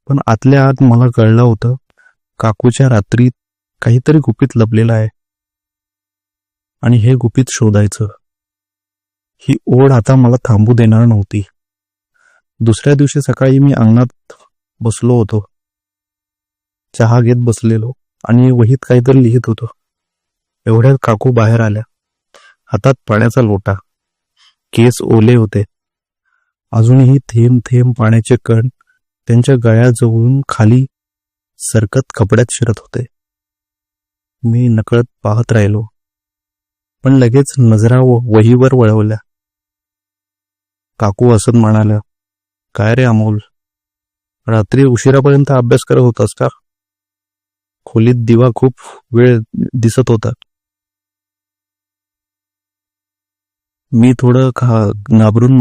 पण आतल्या आत मला कळलं होतं काकूच्या रात्रीत काहीतरी गुपित लपलेलं आहे आणि हे गुपित शोधायचं. ही ओढ आता मला थांबू देणार नव्हती. दुसऱ्या दिवशी सकाळी मी अंगणात बसलो होतो. चहा घेत बसलेलो आणि वहीत काहीतरी लिहित होतो. एवढ्यात काकू बाहेर आल्या. हातात पाण्याचा लोटा. केस ओले होते. अजूनही थेंब थेंब पाण्याचे कण त्यांच्या गळ्याजवळून खाली सरकत कपड्यात शिरत होते. मी नकळत पाहत राहिलो, पण लगेच नजरा वहीवर वळवल्या. काकू हसत म्हणाल्या, काय रे अमोल, रात्री उशिरापर्यंत अभ्यास करत होतास का? खोलीत दिवा खूप वेळ दिसत होता. मी थोडं घाबरून